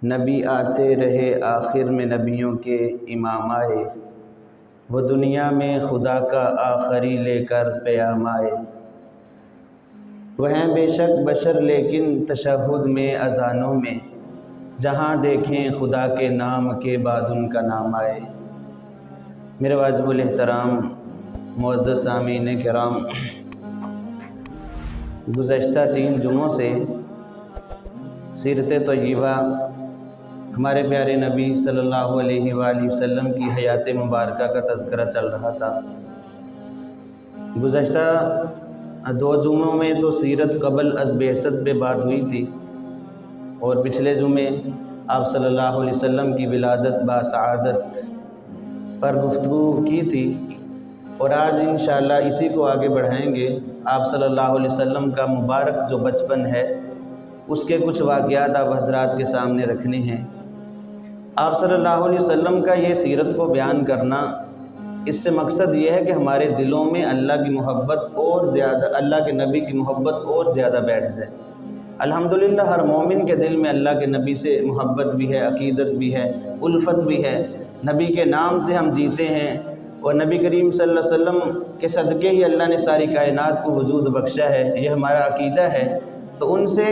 نبی آتے رہے آخر میں نبیوں کے امام آئے، وہ دنیا میں خدا کا آخری لے کر پیام آئے۔ وہ ہیں بے شک بشر لیکن تشہد میں اذانوں میں، جہاں دیکھیں خدا کے نام کے بعد ان کا نام آئے۔ میرے واجب الاحترام معزز سامعین کرام، گزشتہ 3 جمعوں سے سیرت طیبہ ہمارے پیارے نبی صلی اللہ علیہ وآلہ وسلم کی حیات مبارکہ کا تذکرہ چل رہا تھا۔ گزشتہ 2 جمعوں میں تو سیرت قبل از بعثت پہ بات ہوئی تھی، اور پچھلے جمعے آپ صلی اللہ علیہ وسلم کی ولادت باسعادت پر گفتگو کی تھی، اور آج انشاءاللہ اسی کو آگے بڑھائیں گے۔ آپ صلی اللہ علیہ وسلم کا مبارک جو بچپن ہے اس کے کچھ واقعات آپ حضرات کے سامنے رکھنے ہیں۔ آپ صلی اللہ علیہ وسلم کا یہ سیرت کو بیان کرنا، اس سے مقصد یہ ہے کہ ہمارے دلوں میں اللہ کی محبت اور زیادہ، اللہ کے نبی کی محبت اور زیادہ بیٹھ جائے۔ الحمدللہ ہر مومن کے دل میں اللہ کے نبی سے محبت بھی ہے، عقیدت بھی ہے، الفت بھی ہے۔ نبی کے نام سے ہم جیتے ہیں، اور نبی کریم صلی اللہ علیہ وسلم کے صدقے ہی اللہ نے ساری کائنات کو وجود بخشا ہے، یہ ہمارا عقیدہ ہے۔ تو ان سے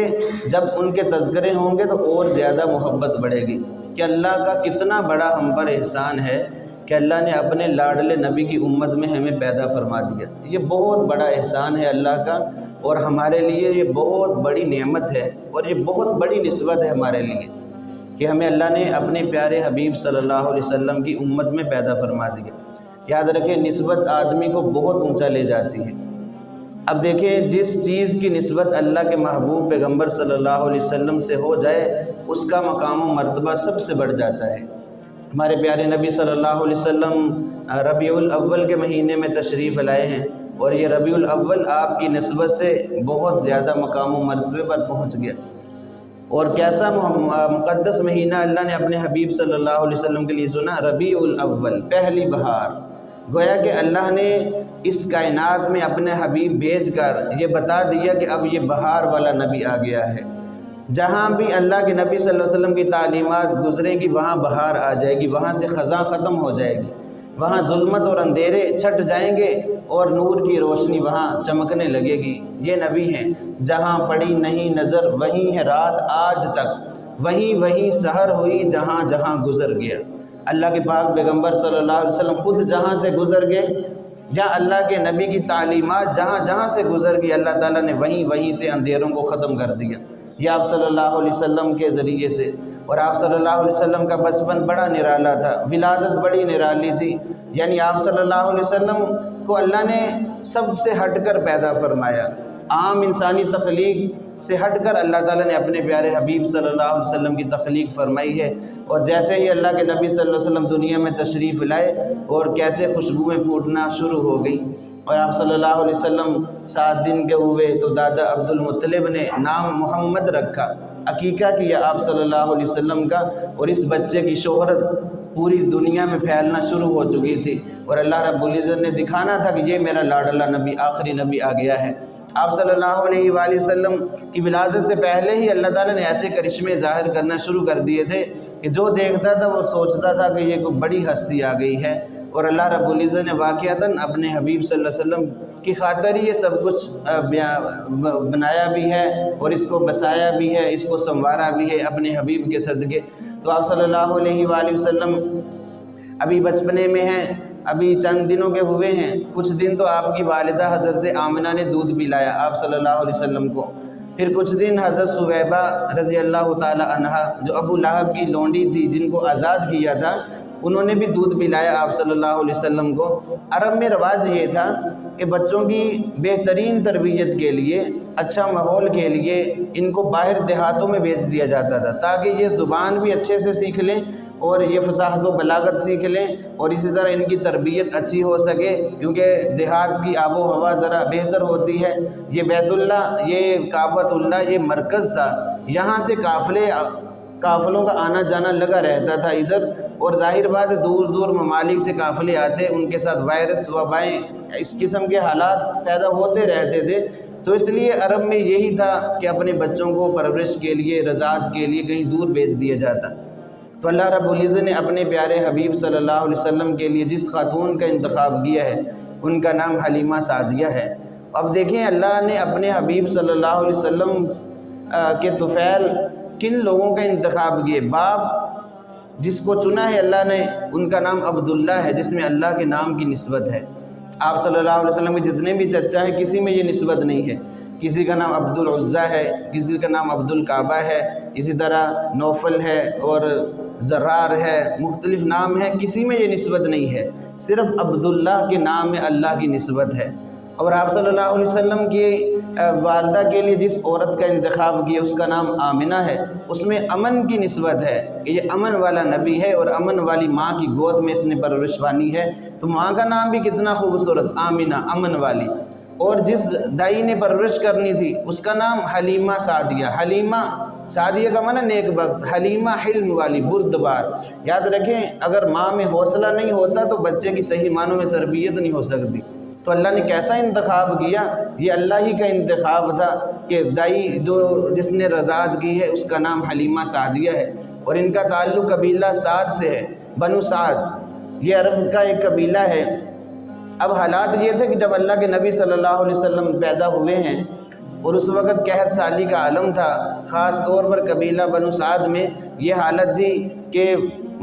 جب ان کے تذکرے ہوں گے تو اور زیادہ محبت بڑھے گی کہ اللہ کا کتنا بڑا ہم پر احسان ہے کہ اللہ نے اپنے لاڈلے نبی کی امت میں ہمیں پیدا فرما دیا۔ یہ بہت بڑا احسان ہے اللہ کا، اور ہمارے لیے یہ بہت بڑی نعمت ہے، اور یہ بہت بڑی نسبت ہے ہمارے لیے کہ ہمیں اللہ نے اپنے پیارے حبیب صلی اللہ علیہ وسلم کی امت میں پیدا فرما دیا۔ یاد رکھیں، نسبت آدمی کو بہت اونچا لے جاتی ہے۔ اب دیکھیں، جس چیز کی نسبت اللہ کے محبوب پیغمبر صلی اللہ علیہ وسلم سے ہو جائے اس کا مقام و مرتبہ سب سے بڑھ جاتا ہے۔ ہمارے پیارے نبی صلی اللہ علیہ وسلم ربیع الاول کے مہینے میں تشریف لائے ہیں، اور یہ ربیع الاول آپ کی نسبت سے بہت زیادہ مقام و مرتبے پر پہنچ گیا۔ اور کیسا مقدس مہینہ اللہ نے اپنے حبیب صلی اللہ علیہ وسلم کے لیے سنا، ربیع الاول، پہلی بہار۔ گویا کہ اللہ نے اس کائنات میں اپنے حبیب بھیج کر یہ بتا دیا کہ اب یہ بہار والا نبی آ گیا ہے۔ جہاں بھی اللہ کے نبی صلی اللہ علیہ وسلم کی تعلیمات گزریں گی وہاں بہار آ جائے گی، وہاں سے خزاں ختم ہو جائے گی، وہاں ظلمت اور اندھیرے چھٹ جائیں گے، اور نور کی روشنی وہاں چمکنے لگے گی۔ یہ نبی ہیں، جہاں پڑی نہیں نظر وہیں ہے رات آج تک، وہیں سحر ہوئی جہاں جہاں گزر گیا۔ اللہ کے پاک پیغمبر صلی اللہ علیہ وسلم خود جہاں سے گزر گئے، یا اللہ کے نبی کی تعلیمات جہاں جہاں سے گزر گئی، اللہ تعالیٰ نے وہیں سے اندھیروں کو ختم کر دیا، یہ آپ صلی اللہ علیہ وسلم کے ذریعے سے۔ اور آپ صلی اللہ علیہ وسلم کا بچپن بڑا نرالا تھا، ولادت بڑی نرالی تھی، یعنی آپ صلی اللہ علیہ وسلم کو اللہ نے سب سے ہٹ کر پیدا فرمایا۔ عام انسانی تخلیق سے ہٹ کر اللہ تعالیٰ نے اپنے پیارے حبیب صلی اللہ علیہ وسلم کی تخلیق فرمائی ہے۔ اور جیسے ہی اللہ کے نبی صلی اللہ علیہ وسلم دنیا میں تشریف لائے، اور کیسے خوشبوئیں پھوٹنا شروع ہو گئی، اور آپ صلی اللہ علیہ وسلم 7 دن کے ہوئے تو دادا عبد المطلب نے نام محمد رکھا، عقیقہ کیا آپ صلی اللہ علیہ وسلم کا، اور اس بچے کی شہرت پوری دنیا میں پھیلنا شروع ہو چکی تھی، اور اللہ رب العزت نے دکھانا تھا کہ یہ میرا لاڈلا نبی، آخری نبی آ گیا ہے۔ آپ صلی اللہ علیہ وآلہ وسلم کی ولادت سے پہلے ہی اللہ تعالیٰ نے ایسے کرشمے ظاہر کرنا شروع کر دیے تھے کہ جو دیکھتا تھا وہ سوچتا تھا کہ یہ کوئی بڑی ہستی آ گئی ہے، اور اللہ رب العزت نے واقعتاً اپنے حبیب صلی اللہ علیہ وسلم کی خاطر ہی یہ سب کچھ بنایا بھی ہے، اور اس کو بسایا بھی ہے، اس کو سنوارا بھی ہے اپنے حبیب کے صدقے۔ تو آپ صلی اللہ علیہ وآلہ وسلم ابھی بچپنے میں ہیں، ابھی چند دنوں کے ہوئے ہیں۔ کچھ دن تو آپ کی والدہ حضرت آمنہ نے دودھ پلایا آپ صلی اللہ علیہ وسلم کو، پھر کچھ دن حضرت سویبہ رضی اللہ تعالی عنہا جو ابو لہب کی لونڈی تھی، جن کو آزاد کیا تھا، انہوں نے بھی دودھ پلایا آپ صلی اللہ علیہ وسلم کو۔ عرب میں رواج یہ تھا کہ بچوں کی بہترین تربیت کے لیے، اچھا ماحول کے لیے ان کو باہر دیہاتوں میں بھیج دیا جاتا تھا، تاکہ یہ زبان بھی اچھے سے سیکھ لیں، اور یہ فصاحت و بلاغت سیکھ لیں، اور اسی طرح ان کی تربیت اچھی ہو سکے، کیونکہ دیہات کی آب و ہوا ذرا بہتر ہوتی ہے۔ یہ بیت اللہ، یہ کعبۃ اللہ، یہ مرکز تھا، یہاں سے قافلوں کا آنا جانا لگا رہتا تھا ادھر، اور ظاہر بات ہے دور دور ممالک سے قافلے آتے، ان کے ساتھ وائرس وبائیں اس قسم کے حالات پیدا ہوتے رہتے تھے۔ تو اس لیے عرب میں یہی تھا کہ اپنے بچوں کو پرورش کے لیے، رضاعت کے لیے کہیں دور بھیج دیا جاتا۔ تو اللہ رب العزت نے اپنے پیارے حبیب صلی اللہ علیہ وسلم کے لیے جس خاتون کا انتخاب کیا ہے ان کا نام حلیمہ سعدیہ ہے۔ اب دیکھیں اللہ نے اپنے حبیب صلی اللہ علیہ وسلم کے طفیل کن لوگوں کا انتخاب کیے۔ باپ جس کو چنا ہے اللہ نے ان کا نام عبداللہ ہے، جس میں اللہ کے نام کی نسبت ہے۔ آپ صلی اللہ علیہ وسلم کے جتنے بھی چچا ہیں کسی میں یہ نسبت نہیں ہے۔ کسی کا نام عبد العزیٰ ہے، کسی کا نام عبد الکعبہ ہے، اسی طرح نوفل ہے اور زرار ہے، مختلف نام ہیں، کسی میں یہ نسبت نہیں ہے، صرف عبداللہ کے نام میں اللہ کی نسبت ہے۔ اور آپ صلی اللہ علیہ وسلم کی والدہ کے لیے جس عورت کا انتخاب کیا اس کا نام آمنہ ہے، اس میں امن کی نسبت ہے کہ یہ امن والا نبی ہے اور امن والی ماں کی گود میں اس نے پرورش پانی ہے، تو ماں کا نام بھی کتنا خوبصورت، آمنہ، امن والی۔ اور جس دائی نے پرورش کرنی تھی اس کا نام حلیمہ سعدیہ۔ حلیمہ سعدیہ کا معنی نیک بخت، حلیمہ حلم والی، بردبار۔ یاد رکھیں اگر ماں میں حوصلہ نہیں ہوتا تو بچے کی صحیح معنوں میں تربیت نہیں ہو سکتی۔ تو اللہ نے کیسا انتخاب کیا؟ یہ اللہ ہی کا انتخاب تھا کہ دائی جس نے رضاعت کی ہے اس کا نام حلیمہ سعدیہ ہے، اور ان کا تعلق قبیلہ سعد سے ہے، بنو سعد، یہ عرب کا ایک قبیلہ ہے۔ اب حالات یہ تھے کہ جب اللہ کے نبی صلی اللہ علیہ وسلم پیدا ہوئے ہیں اور اس وقت قحط سالی کا عالم تھا، خاص طور پر قبیلہ بنو سعد میں یہ حالت تھی کہ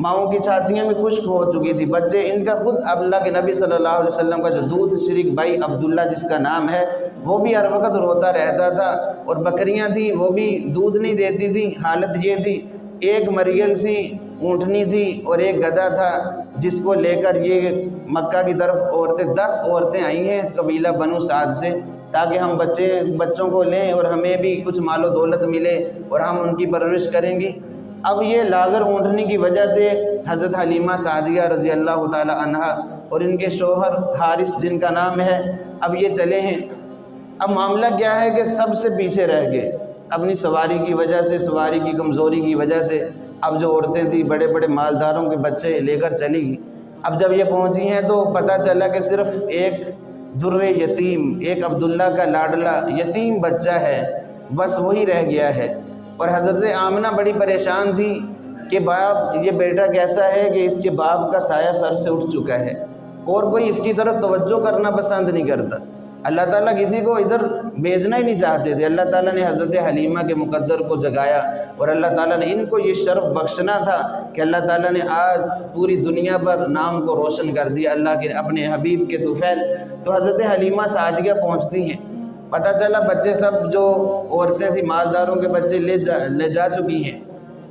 ماؤں کی چھاتیاں بھی خشک ہو چکی تھی، بچے ان کا خود اللہ کے نبی صلی اللہ علیہ وسلم کا جو دودھ شریک بھائی عبداللہ جس کا نام ہے وہ بھی ہر وقت روتا رہتا تھا، اور بکریاں تھیں وہ بھی دودھ نہیں دیتی تھیں۔ حالت یہ تھی ایک مریل سی اونٹنی تھی اور ایک گدھا تھا جس کو لے کر یہ مکہ کی طرف عورتیں 10 عورتیں آئی ہیں قبیلہ بنو سعد سے، تاکہ ہم بچوں کو لیں اور ہمیں بھی کچھ مال و دولت ملے اور ہم ان کی پرورش کریں گی۔ اب یہ لاغر اونٹنی کی وجہ سے حضرت حلیمہ سعدیہ رضی اللہ تعالی عنہا اور ان کے شوہر حارث جن کا نام ہے، اب یہ چلے ہیں۔ اب معاملہ کیا ہے کہ سب سے پیچھے رہ گئے اپنی سواری کی وجہ سے، سواری کی کمزوری کی وجہ سے۔ اب جو عورتیں تھیں بڑے بڑے مالداروں کے بچے لے کر چلی گئی۔ اب جب یہ پہنچی ہیں تو پتہ چلا کہ صرف ایک در یتیم، ایک عبداللہ کا لاڈلا یتیم بچہ ہے، بس وہی رہ گیا ہے۔ اور حضرت آمنہ بڑی پریشان تھی کہ باپ یہ بیٹا کیسا ہے کہ اس کے باپ کا سایہ سر سے اٹھ چکا ہے اور کوئی اس کی طرف توجہ کرنا پسند نہیں کرتا۔ اللہ تعالیٰ کسی کو ادھر بھیجنا ہی نہیں چاہتے تھے۔ اللہ تعالیٰ نے حضرت حلیمہ کے مقدر کو جگایا اور اللہ تعالیٰ نے ان کو یہ شرف بخشنا تھا کہ اللہ تعالیٰ نے آج پوری دنیا پر نام کو روشن کر دیا اللہ کے اپنے حبیب کے طفیل۔ تو حضرت حلیمہ سعدیہ پہنچتی ہیں، پتہ چلا بچے سب جو عورتیں تھیں مالداروں کے بچے لے جا چکی ہیں،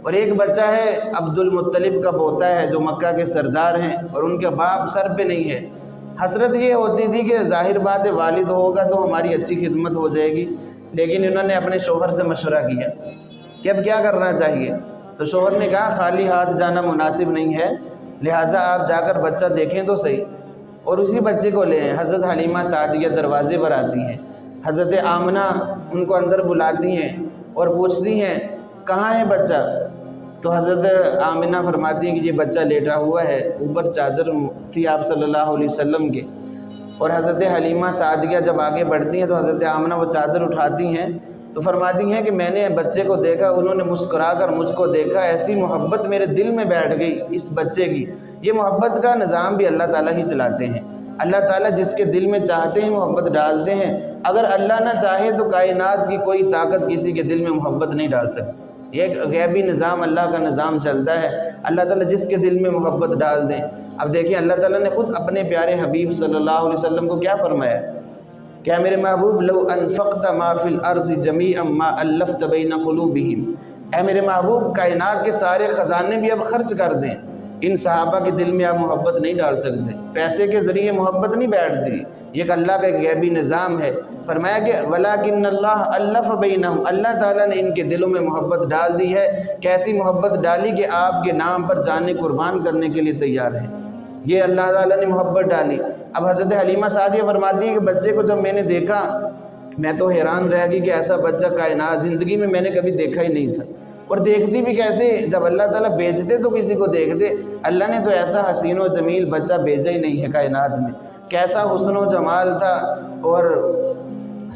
اور ایک بچہ ہے عبد المطلب کا پوتا ہے جو مکہ کے سردار ہیں، اور ان کے باپ سر پہ نہیں ہے۔ حسرت یہ ہوتی تھی کہ ظاہر بات ہے والد ہوگا تو ہماری اچھی خدمت ہو جائے گی، لیکن انہوں نے اپنے شوہر سے مشورہ کیا کہ اب کیا کرنا چاہیے۔ تو شوہر نے کہا خالی ہاتھ جانا مناسب نہیں ہے، لہٰذا آپ جا کر بچہ دیکھیں تو صحیح، اور اسی بچے کو لے آئیں۔ حضرت حلیمہ سعدیہ دروازے پر آتی ہیں، حضرت آمنہ ان کو اندر بلاتی ہیں اور پوچھتی ہیں کہاں ہے بچہ؟ تو حضرت آمنہ فرماتی ہیں کہ یہ بچہ لیٹا ہوا ہے، اوپر چادر تھی آپ صلی اللہ علیہ وسلم کے۔ اور حضرت حلیمہ سعدیہ جب آگے بڑھتی ہیں تو حضرت آمنہ وہ چادر اٹھاتی ہیں تو فرماتی ہیں کہ میں نے بچے کو دیکھا، انہوں نے مسکرا کر مجھ کو دیکھا، ایسی محبت میرے دل میں بیٹھ گئی اس بچے کی۔ یہ محبت کا نظام بھی اللہ تعالیٰ ہی چلاتے ہیں۔ اللہ تعالیٰ جس کے دل میں چاہتے ہیں محبت ڈالتے ہیں، اگر اللہ نہ چاہے تو کائنات کی کوئی طاقت کسی کے دل میں محبت نہیں ڈال سکتی۔ یہ ایک غیبی نظام اللہ کا نظام چلتا ہے، اللہ تعالیٰ جس کے دل میں محبت ڈال دیں۔ اب دیکھیں اللہ تعالیٰ نے خود اپنے پیارے حبیب صلی اللہ علیہ وسلم کو کیا فرمایا کہ میرے محبوب لو انفقت ما فی الارض جمیعا ما الفت بین قلوبہم، اے میرے محبوب کائنات کے سارے خزانے بھی اب خرچ کر دیں، ان صحابہ کے دل میں آپ محبت نہیں ڈال سکتے، پیسے کے ذریعے محبت نہیں بیٹھتی، یہ ایک اللہ کا غیبی نظام ہے۔ فرمایا کہ ولیکن اللہ الف بینہم، اللہ تعالیٰ نے ان کے دلوں میں محبت ڈال دی ہے۔ کیسی محبت ڈالی کہ آپ کے نام پر جانیں قربان کرنے کے لیے تیار ہیں، یہ اللہ تعالیٰ نے محبت ڈالی۔ اب حضرت حلیمہ سعدیہ فرماتی ہے کہ بچے کو جب میں نے دیکھا میں تو حیران رہ گئی کہ ایسا بچہ کائنات زندگی میں نے کبھی دیکھا ہی نہیں تھا، اور دیکھتی بھی کیسے، جب اللہ تعالیٰ بھیجتے تو کسی کو دیکھتے، اللہ نے تو ایسا حسین و جمیل بچہ بھیجا ہی نہیں ہے کائنات میں، کیسا حسن و جمال تھا اور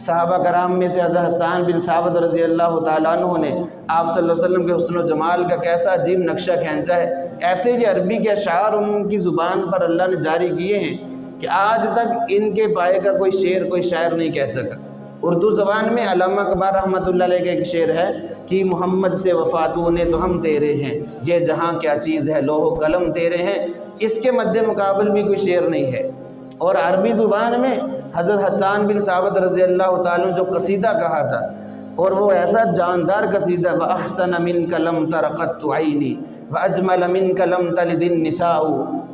صحابہ کرام میں سے حضرت حسان بن ثابت رضی اللہ تعالیٰ عنہ نے آپ صلی اللہ علیہ وسلم کے حسن و جمال کا کیسا عجیب نقشہ کھینچا ہے۔ ایسے یہ عربی کے اشعار ان کی زبان پر اللہ نے جاری کیے ہیں کہ آج تک ان کے پائے کا کوئی شعر کوئی شاعر نہیں کہہ سکا۔ اردو زبان میں علامہ اقبال رحمۃ اللہ علیہ کا ایک شعر ہے کہ محمد سے وفاتوں نے تو ہم تیرے ہیں، یہ جہاں کیا چیز ہے لوح و قلم تیرے ہیں۔ اس کے مد مقابل بھی کوئی شعر نہیں ہے۔ اور عربی زبان میں حضرت حسان بن ثابت رضی اللہ تعالیٰ نے جو قصیدہ کہا تھا، اور وہ ایسا جاندار قصیدہ، وَأَحْسَنَ مِنْكَ لَمْ تَرَ قَطُّ عَيْنِي وَأَجْمَلَ مِنْكَ لَمْ تَلِدِ النِّسَاءُ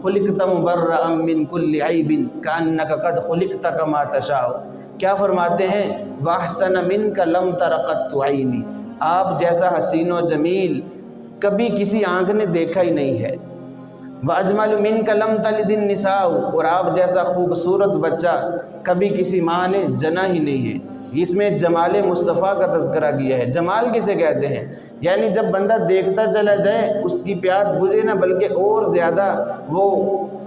خُلِقْتَ مُبَرَّأً مِنْ كُلِّ عَيْبٍ كَأَنَّكَ قَدْ خُلِقْتَ كَمَا تَشَاءُ۔ کیا فرماتے ہیں؟ وَأَحْسَنَ مِنْكَ لَمْ تَرَ قَطُّ عَيْنِي، آپ جیسا حسین و جمیل کبھی کسی آنکھ نے دیکھا ہی نہیں ہے۔ وَأَجْمَلُ مِنْكَ لَمْ تَلِدِ النِّسَاءُ، اور آپ جیسا خوبصورت بچہ کبھی کسی ماں نے جنا ہی نہیں ہے۔ اس میں جمال مصطفیٰ کا تذکرہ کیا ہے۔ جمال کسے کہتے ہیں؟ یعنی جب بندہ دیکھتا چلا جائے اس کی پیاس بجھے نہ، بلکہ اور زیادہ وہ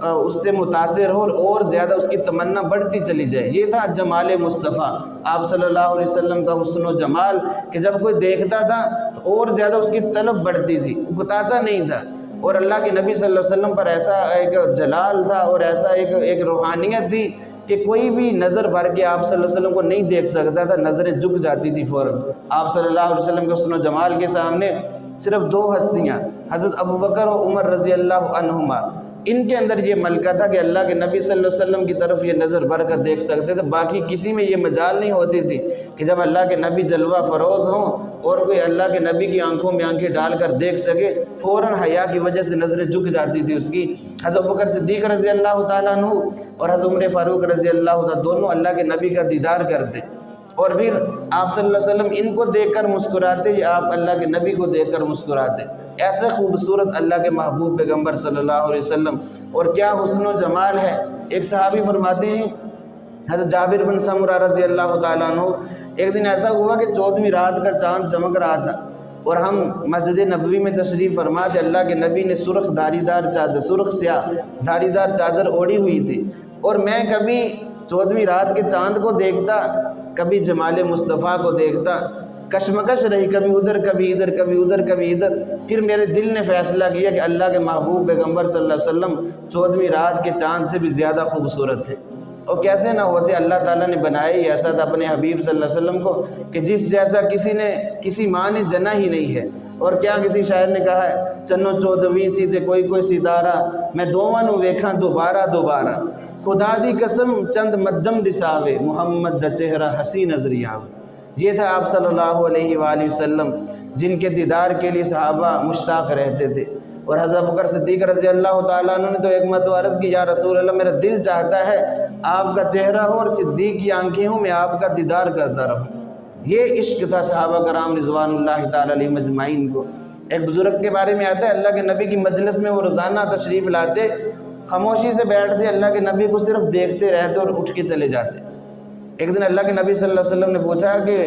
اس سے متاثر ہو اور زیادہ اس کی تمنا بڑھتی چلی جائے۔ یہ تھا جمال مصطفیٰ، آپ صلی اللہ علیہ وسلم کا حسن و جمال، کہ جب کوئی دیکھتا تھا تو اور زیادہ اس کی طلب بڑھتی تھی، اکتاتا نہیں تھا۔ اور اللہ کے نبی صلی اللہ علیہ وسلم پر ایسا ایک جلال تھا اور ایسا ایک روحانیت تھی کہ کوئی بھی نظر بھر کے آپ صلی اللہ علیہ وسلم کو نہیں دیکھ سکتا تھا، نظریں جھک جاتی تھی فوراً۔ آپ صلی اللہ علیہ وسلم کے حسن و جمال کے سامنے صرف دو ہستیاں، حضرت ابوبکر و عمر رضی اللہ عنہما، ان کے اندر یہ ملکہ تھا کہ اللہ کے نبی صلی اللہ علیہ وسلم کی طرف یہ نظر بھر کر دیکھ سکتے تھے۔ باقی کسی میں یہ مجال نہیں ہوتی تھی کہ جب اللہ کے نبی جلوہ فروز ہوں اور کوئی اللہ کے نبی کی آنکھوں میں آنکھیں ڈال کر دیکھ سکے، فوراً حیا کی وجہ سے نظریں جھک جاتی تھی اس کی۔ حضرت ابوبکر صدیق رضی اللہ تعالیٰ عنہ اور حضرت عمر فاروق رضی اللہ تعالیٰ دونوں اللہ کے نبی کا دیدار کرتے، اور پھر آپ صلی اللہ علیہ وسلم ان کو دیکھ کر مسکراتے یا آپ اللہ کے نبی کو دیکھ کر مسکراتے۔ ایسے خوبصورت اللہ کے محبوب پیغمبر صلی اللہ علیہ وسلم، اور کیا حسن و جمال ہے۔ ایک صحابی فرماتے ہیں، حضرت جابر بن سمرہ رضی اللہ تعالیٰ عنہ، ایک دن ایسا ہوا کہ 14ویں رات کا چاند چمک رہا تھا اور ہم مسجد نبوی میں تشریف فرما تھے۔ اللہ کے نبی نے سرخ دھاری دار چادر، سرخ سیاہ دھاری دار چادر اوڑھی ہوئی تھی، اور میں کبھی 14ویں رات کے چاند کو دیکھتا، کبھی جمال مصطفیٰ کو دیکھتا، کشمکش رہی، کبھی ادھر کبھی ادھر، کبھی ادھر کبھی ادھر۔ پھر میرے دل نے فیصلہ کیا کہ اللہ کے محبوب پیغمبر صلی اللہ علیہ وسلم 14ویں رات کے چاند سے بھی زیادہ خوبصورت ہے، اور کیسے نہ ہوتے، اللہ تعالیٰ نے بنایا ہی ایسا تھا اپنے حبیب صلی اللہ علیہ وسلم کو کہ جس جیسا کسی ماں نے جنا ہی نہیں ہے۔ اور کیا کسی شاعر نے کہا ہے، چنو 14ویں سی تے کوئی ستارہ، میں دوواں نوں ویکھاں دوبارہ دوبارہ، خدا دی قسم چند مدم دساوے، محمد دا چہرہ ہسی نظری آوے۔ یہ تھا آپ صلی اللہ علیہ وآلہ وسلم جن کے دیدار کے لیے صحابہ مشتاق رہتے تھے۔ اور حضرت ابوبکر صدیق رضی اللہ تعالیٰ عنہ نے تو ایک مرتبہ عرض کی، یا رسول اللہ میرا دل چاہتا ہے آپ کا چہرہ ہو اور صدیق کی آنکھیں ہوں، میں آپ کا دیدار کرتا رہوں۔ یہ عشق تھا صحابہ کرام رضوان اللہ تعالیٰ علیہ مجمعین کو۔ ایک بزرگ کے بارے میں آتا ہے، اللہ کے نبی کی مجلس میں وہ روزانہ تشریف لاتے، خاموشی سے بیٹھتے، اللہ کے نبی کو صرف دیکھتے رہتے اور اٹھ کے چلے جاتے۔ ایک دن اللہ کے نبی صلی اللہ علیہ وسلم نے پوچھا کہ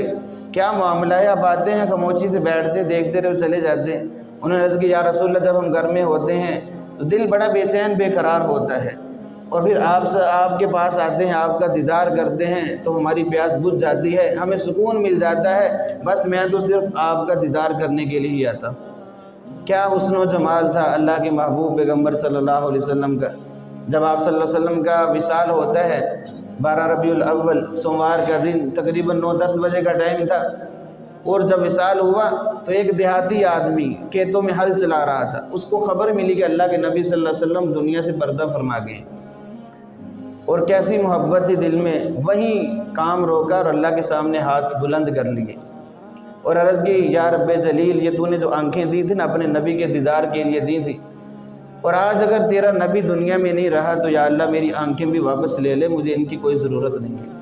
کیا معاملہ ہے، آپ آتے ہیں خاموشی سے بیٹھتے دیکھتے رہے چلے جاتے ہیں۔ انہوں نے عرض کی، یا رسول اللہ جب ہم گھر میں ہوتے ہیں تو دل بڑا بے چین بے قرار ہوتا ہے، اور پھر آپ کے پاس آتے ہیں، آپ کا دیدار کرتے ہیں تو ہماری پیاس بجھ جاتی ہے، ہمیں سکون مل جاتا ہے، بس میں تو صرف آپ کا دیدار کرنے کے لیے ہی آتا ہوں۔ کیا حسن و جمال تھا اللہ کے محبوب پیغمبر صلی اللہ علیہ وسلم کا۔ جب آپ صلی اللہ علیہ وسلم کا وصال ہوتا ہے 12 ربیع الاول سوموار کا دن، تقریباً 9-10 بجے کا ٹائم تھا، اور جب وصال ہوا تو ایک دیہاتی آدمی کھیتوں میں ہل چلا رہا تھا، اس کو خبر ملی کہ اللہ کے نبی صلی اللہ علیہ وسلم دنیا سے پردہ فرما گئے، اور کیسی محبت تھی دل میں۔ وہیں کام روکا اور اللہ کے سامنے ہاتھ بلند کر لیے اور عرض کی، یا رب جلیل، یہ تو نے جو آنکھیں دی تھی نا اپنے نبی کے دیدار کے لیے دی تھی، اور آج اگر تیرا نبی دنیا میں نہیں رہا تو یا اللہ میری آنکھیں بھی واپس لے لے، مجھے ان کی کوئی ضرورت نہیں ہے۔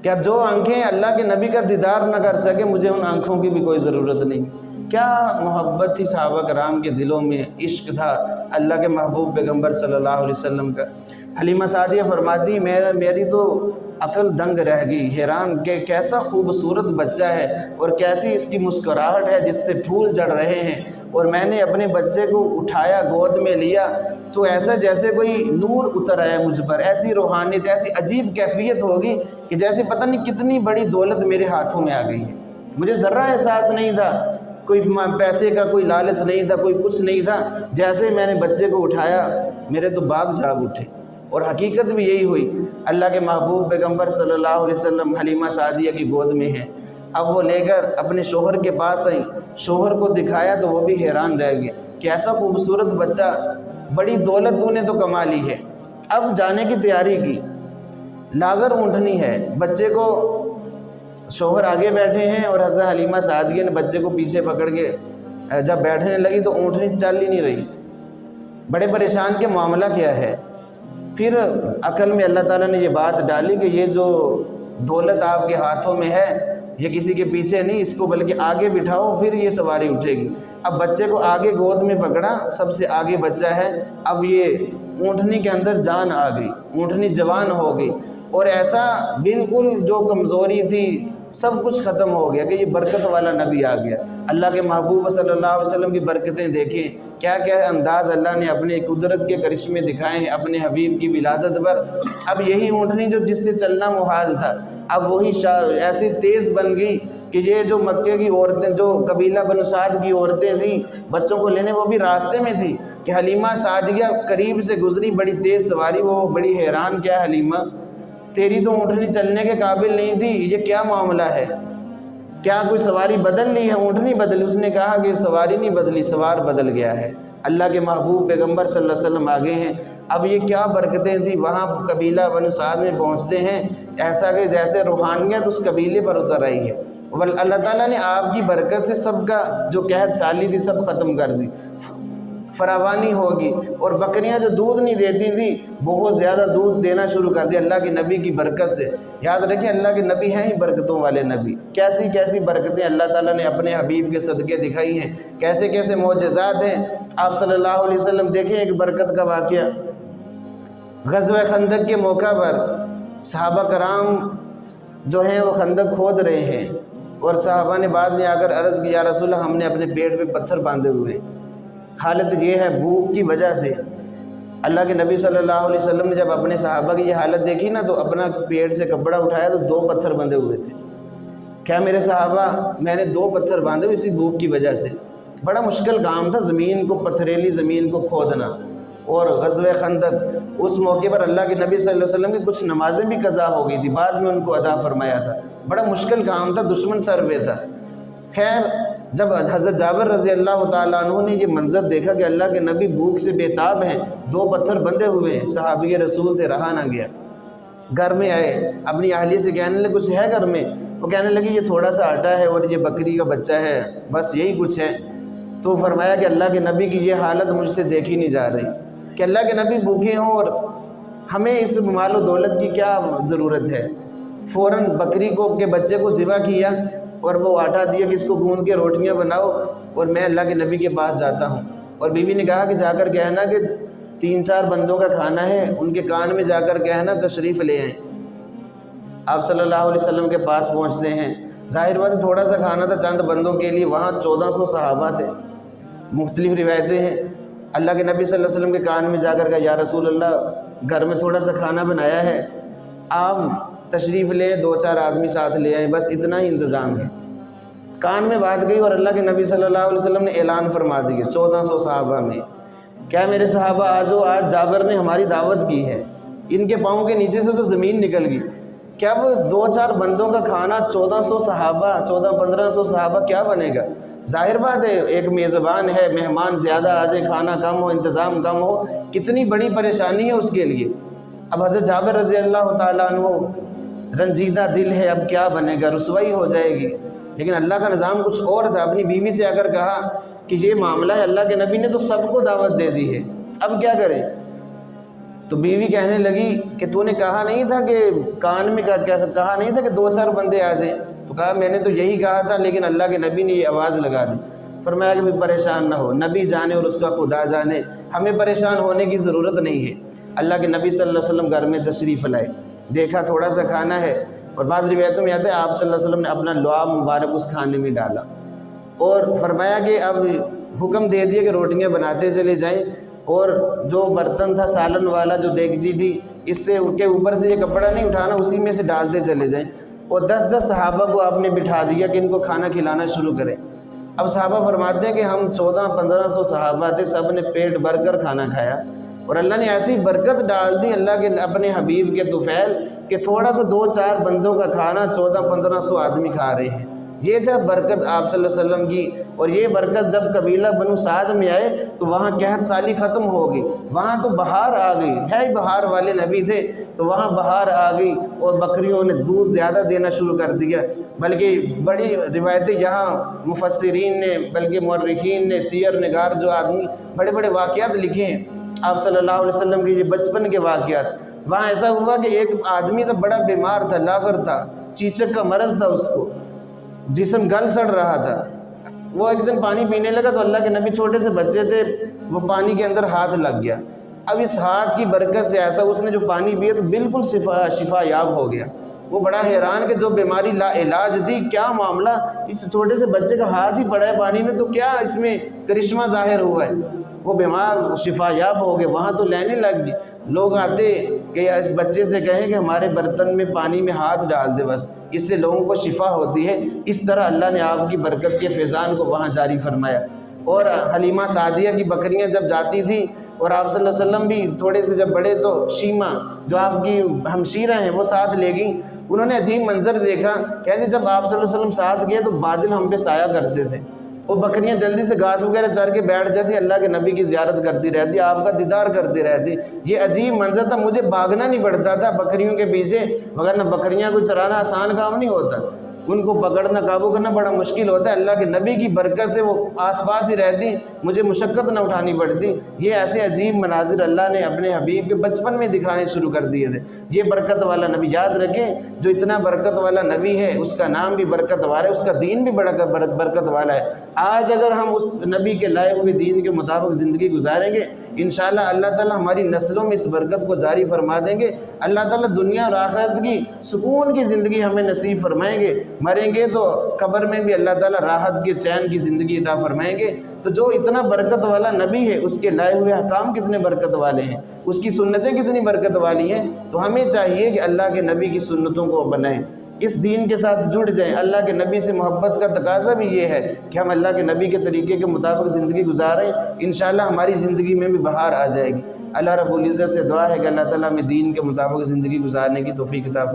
کیا جو آنکھیں اللہ کے نبی کا دیدار نہ کر سکے، مجھے ان آنکھوں کی بھی کوئی ضرورت نہیں۔ کیا محبت تھی صحابہ کرام کے دلوں میں، عشق تھا اللہ کے محبوب پیغمبر صلی اللہ علیہ وسلم کا۔ حلیمہ سعدیہ فرماتی، میری تو عقل دنگ رہ گئی، حیران کہ کیسا خوبصورت بچہ ہے اور کیسی اس کی مسکراہٹ ہے جس سے پھول جڑ رہے ہیں، اور میں نے اپنے بچے کو اٹھایا، گود میں لیا تو ایسا جیسے کوئی نور اتر آیا مجھ پر، ایسی روحانیت، ایسی عجیب کیفیت ہوگی کہ جیسے پتہ نہیں کتنی بڑی دولت میرے ہاتھوں میں آ گئی ہے۔ مجھے ذرہ احساس نہیں تھا، کوئی پیسے کا کوئی لالچ نہیں تھا، کوئی کچھ نہیں تھا۔ جیسے میں نے بچے کو اٹھایا میرے تو باغ جاگ اٹھے، اور حقیقت بھی یہی ہوئی۔ اللہ کے محبوب پیغمبر صلی اللہ علیہ وسلم حلیمہ سعدیہ کی گود میں ہیں، اب وہ لے کر اپنے شوہر کے پاس آئی، شوہر کو دکھایا تو وہ بھی حیران رہ گئے کہ ایسا خوبصورت بچہ، بڑی دولت تو نے تو کما لی ہے۔ اب جانے کی تیاری کی، لاغر اونٹنی ہے، بچے کو شوہر آگے بیٹھے ہیں اور حضرت حلیمہ سعدیہ نے بچے کو پیچھے پکڑ کے جب بیٹھنے لگی تو اونٹنی چل ہی نہیں رہی، بڑے پریشان کہ معاملہ کیا ہے۔ پھر عقل میں اللہ تعالیٰ نے یہ بات ڈالی کہ یہ جو دولت آپ کے ہاتھوں میں ہے یہ کسی کے پیچھے نہیں، اس کو بلکہ آگے بٹھاؤ، پھر یہ سواری اٹھے گی۔ اب بچے کو آگے گود میں پکڑا، سب سے آگے بچہ ہے، اب یہ اونٹنی کے اندر جان آ گئی، اونٹنی جوان ہو گئی، اور ایسا بالکل جو کمزوری تھی سب کچھ ختم ہو گیا کہ یہ برکت والا نبی آ گیا۔ اللہ کے محبوب صلی اللہ علیہ وسلم کی برکتیں دیکھیں، کیا کیا انداز اللہ نے اپنے قدرت کے کرشمے دکھائے ہیں اپنے حبیب کی ولادت پر۔ اب یہی اونٹنی جو جس سے چلنا محال تھا، اب وہی ایسی تیز بن گئی کہ یہ جو مکے کی عورتیں، جو قبیلہ بنو سعد کی عورتیں تھیں بچوں کو لینے، وہ بھی راستے میں تھی کہ حلیمہ سعدیہ قریب سے گزری، بڑی تیز سواری، وہ بڑی حیران، کیا حلیمہ تیری تو اونٹنی چلنے کے قابل نہیں تھی، یہ کیا معاملہ ہے، کیا کوئی سواری بدل لی ہے؟ اونٹنی بدلی؟ اس نے کہا کہ سواری نہیں بدلی، سوار بدل گیا ہے۔ اللہ کے محبوب پیغمبر صلی اللہ علیہ وسلم آگے ہیں، اب یہ کیا برکتیں تھیں، وہاں قبیلہ بنو سعد میں پہنچتے ہیں، ایسا کہ جیسے روحانیت اس قبیلے پر اتر رہی ہے۔ اللہ تعالیٰ نے آپ کی برکت سے سب کا جو قحط سالی تھی سب ختم کر دی، فراوانی ہوگی، اور بکریاں جو دودھ نہیں دیتی تھی بہت زیادہ دودھ دینا شروع کر دیا اللہ کے نبی کی برکت سے۔ یاد رکھیں اللہ کے نبی ہیں ہی برکتوں والے نبی، کیسی کیسی برکتیں اللہ تعالیٰ نے اپنے حبیب کے صدقے دکھائی ہیں، کیسے کیسے معجزات ہیں۔ آپ صلی اللہ علیہ وسلم دیکھیں ایک برکت کا واقعہ، غزوہ خندق کے موقع پر صحابہ کرام جو ہیں وہ خندق کھود رہے ہیں، اور صحابہ نے بعض نے آ کر عرض کی یا رسول اللہ ہم نے اپنے پیٹ پہ پتھر باندھے ہوئے، حالت یہ ہے بھوک کی وجہ سے۔ اللہ کے نبی صلی اللہ علیہ وسلم نے جب اپنے صحابہ کی یہ حالت دیکھی نا تو اپنا پیٹ سے کپڑا اٹھایا تو 2 پتھر بندھے ہوئے تھے۔ کیا میرے صحابہ میں نے 2 پتھر باندھے اسی بھوک کی وجہ سے؟ بڑا مشکل کام تھا زمین کو، پتھریلی زمین کو کھودنا، اور غزوہ خندق اس موقع پر اللہ کے نبی صلی اللہ علیہ وسلم کی کچھ نمازیں بھی قضا ہو گئی تھی، بعد میں ان کو ادا فرمایا تھا، بڑا مشکل کام تھا، دشمن سر پہ تھا۔ خیر جب حضرت جابر رضی اللہ تعالیٰ عنہ نے یہ منظر دیکھا کہ اللہ کے نبی بھوک سے بے تاب ہیں، 2 پتھر بندھے ہوئے ہیں، صحابی رسول تھے، رہا نہ گیا، گھر میں آئے، اپنی اہلیہ سے کہنے لگے کچھ ہے گھر میں؟ وہ کہنے لگی یہ تھوڑا سا آٹا ہے اور یہ بکری کا بچہ ہے، بس یہی کچھ ہے۔ تو فرمایا کہ اللہ کے نبی کی یہ حالت مجھ سے دیکھی نہیں جا رہی کہ اللہ کے نبی بھوکے ہوں اور ہمیں اس مال و دولت کی کیا ضرورت ہے۔ فوراً بکری کو کے بچے کو ذبح کیا اور وہ آٹا دیا کہ اس کو گوندھ کے روٹیاں بناؤ اور میں اللہ کے نبی کے پاس جاتا ہوں، اور بیوی نے کہا کہ جا کر کہنا کہ 3-4 بندوں کا کھانا ہے، ان کے کان میں جا کر کہنا تشریف لے آئیں۔ آپ صلی اللہ علیہ وسلم کے پاس پہنچتے ہیں، ظاہر بات تھوڑا سا کھانا تھا چند بندوں کے لیے، وہاں 1400 صحابہ تھے، مختلف روایتیں ہیں۔ اللہ کے نبی صلی اللہ علیہ وسلم کے کان میں جا کر کہا یا رسول اللہ گھر میں تھوڑا سا کھانا بنایا ہے، آپ تشریف لیں، 2-4 آدمی ساتھ لے آئیں، بس اتنا ہی انتظام ہے۔ کان میں بات گئی اور اللہ کے نبی صلی اللہ علیہ وسلم نے اعلان فرما دیا 1400 صحابہ میں، کیا میرے صحابہ آجو، آج جابر نے ہماری دعوت کی ہے۔ ان کے پاؤں کے نیچے سے تو زمین نکل گئی، کیا وہ 2-4 بندوں کا کھانا 1400 صحابہ، 1400-1500 صحابہ کیا بنے گا؟ ظاہر بات ہے ایک میزبان ہے، مہمان زیادہ آ جائے، کھانا کم ہو، انتظام کم ہو، کتنی بڑی پریشانی ہے اس کے لیے۔ اب حضرت جابر رضی اللہ تعالیٰ عنہ رنجیدہ دل ہے، اب کیا بنے گا، رسوائی ہو جائے گی، لیکن اللہ کا نظام کچھ اور تھا۔ اپنی بیوی سے اگر کہا کہ یہ معاملہ ہے، اللہ کے نبی نے تو سب کو دعوت دے دی ہے، اب کیا کریں؟ تو بیوی کہنے لگی کہ تو نے کہا نہیں تھا کہ کان میں کہا نہیں تھا کہ 2-4 بندے آ جائیں؟ تو کہا میں نے تو یہی کہا تھا، لیکن اللہ کے نبی نے یہ آواز لگا دی۔ فرمایا کہ بھی پریشان نہ ہو، نبی جانے اور اس کا خدا جانے، ہمیں پریشان ہونے کی ضرورت نہیں ہے۔ اللہ کے نبی صلی اللہ علیہ وسلم گھر میں تشریف لائے، دیکھا تھوڑا سا کھانا ہے، اور بعض روایتوں میں آتا ہے آپ صلی اللہ علیہ وسلم نے اپنا لعاب مبارک اس کھانے میں ڈالا اور فرمایا کہ اب حکم دے دیا کہ روٹیاں بناتے چلے جائیں، اور جو برتن تھا سالن والا جو دیگچی تھی، اس سے کے اوپر سے یہ کپڑا نہیں اٹھانا، اسی میں سے ڈالتے چلے جائیں۔ اور 10 صحابہ کو آپ نے بٹھا دیا کہ ان کو کھانا کھلانا شروع کریں۔ اب صحابہ فرماتے ہیں کہ ہم 1400-1500 صحابہ تھے، سب نے پیٹ بھر کر کھانا کھایا، اور اللہ نے ایسی برکت ڈال دی اللہ کے اپنے حبیب کے طفیل کہ تھوڑا سا 2-4 بندوں کا کھانا 1400-1500 آدمی کھا رہے ہیں۔ یہ تھا برکت آپ صلی اللہ علیہ وسلم کی۔ اور یہ برکت جب قبیلہ بنو سعد میں آئے تو وہاں قحط سالی ختم ہو گئی، وہاں تو بہار آ گئی، ہے بہار والے نبی تھے تو وہاں بہار آ گئی، اور بکریوں نے دودھ زیادہ دینا شروع کر دیا۔ بلکہ بڑی روایتیں یہاں مفسرین نے، بلکہ مورخین نے، سیر نگار جو آدمی بڑے بڑے واقعات لکھے ہیں آپ صلی اللہ علیہ وسلم کے، یہ بچپن کے واقعات۔ وہاں ایسا ہوا کہ ایک آدمی تھا، بڑا بیمار تھا، لاغر تھا، چیچک کا مرض تھا، اس کو جسم گل سڑ رہا تھا۔ وہ ایک دن پانی پینے لگا تو اللہ کے نبی، چھوٹے سے بچے تھے، وہ پانی کے اندر ہاتھ لگ گیا۔ اب اس ہاتھ کی برکت سے ایسا اس نے جو پانی پیا تو بالکل شفا یاب ہو گیا۔ وہ بڑا حیران کہ جو بیماری لا علاج تھی، کیا معاملہ، اس چھوٹے سے بچے کا ہاتھ ہی پڑا ہے پانی میں، تو کیا اس میں کرشمہ ظاہر ہوا ہے۔ وہ بیمار شفا یاب ہو گئے، وہاں تو لینے لگ گئی۔ لوگ آتے کہ اس بچے سے کہیں کہ ہمارے برتن میں پانی میں ہاتھ ڈال دے، بس اس سے لوگوں کو شفا ہوتی ہے۔ اس طرح اللہ نے آپ کی برکت کے فیضان کو وہاں جاری فرمایا۔ اور حلیمہ سعدیہ کی بکریاں جب جاتی تھیں اور آپ صلی اللہ علیہ وسلم بھی تھوڑے سے جب بڑے تو شیمہ جو آپ کی ہمشیرہ ہیں وہ ساتھ لے گئیں۔ انہوں نے عجیب منظر دیکھا، کہتے جب آپ صلی اللہ علیہ وسلم ساتھ گئے تو بادل ہم پہ سایہ کرتے تھے، وہ بکریاں جلدی سے گھاس وغیرہ چر کے بیٹھ جاتی، اللہ کے نبی کی زیارت کرتی رہتی، آپ کا دیدار کرتی رہتی۔ یہ عجیب منظر تھا، مجھے بھاگنا نہیں پڑتا تھا بکریوں کے پیچھے، مگر نہ بکریاں کو چرانا آسان کام نہیں ہوتا، ان کو پکڑنا قابو کرنا بڑا مشکل ہوتا ہے۔ اللہ کے نبی کی برکت سے وہ آس پاس ہی رہتی، مجھے مشقت نہ اٹھانی پڑتی۔ یہ ایسے عجیب مناظر اللہ نے اپنے حبیب کے بچپن میں دکھانے شروع کر دیے تھے۔ یہ برکت والا نبی، یاد رکھیں، جو اتنا برکت والا نبی ہے اس کا نام بھی برکت والا ہے، اس کا دین بھی بڑا برکت والا ہے۔ آج اگر ہم اس نبی کے لائے ہوئے دین کے مطابق زندگی گزاریں گے، انشاءاللہ اللہ تعالیٰ ہماری نسلوں میں اس برکت کو جاری فرما دیں گے۔ اللہ تعالیٰ دنیا اور آخرت کی سکون کی زندگی ہمیں نصیب فرمائیں گے۔ مریں گے تو قبر میں بھی اللہ تعالیٰ راحت کی، چین کی زندگی عطا فرمائیں گے۔ تو جو اتنا برکت والا نبی ہے اس کے لائے ہوئے احکام کتنے برکت والے ہیں، اس کی سنتیں کتنی برکت والی ہیں۔ تو ہمیں چاہیے کہ اللہ کے نبی کی سنتوں کو بنائیں، اس دین کے ساتھ جڑ جائیں۔ اللہ کے نبی سے محبت کا تقاضا بھی یہ ہے کہ ہم اللہ کے نبی کے طریقے کے مطابق زندگی گزاریں، انشاءاللہ ہماری زندگی میں بھی بہار آ جائے گی۔ اللہ رب العزت سے دعا ہے کہ اللہ تعالیٰ ہمیں دین کے مطابق زندگی گزارنے کی توفیق عطا فرمائے۔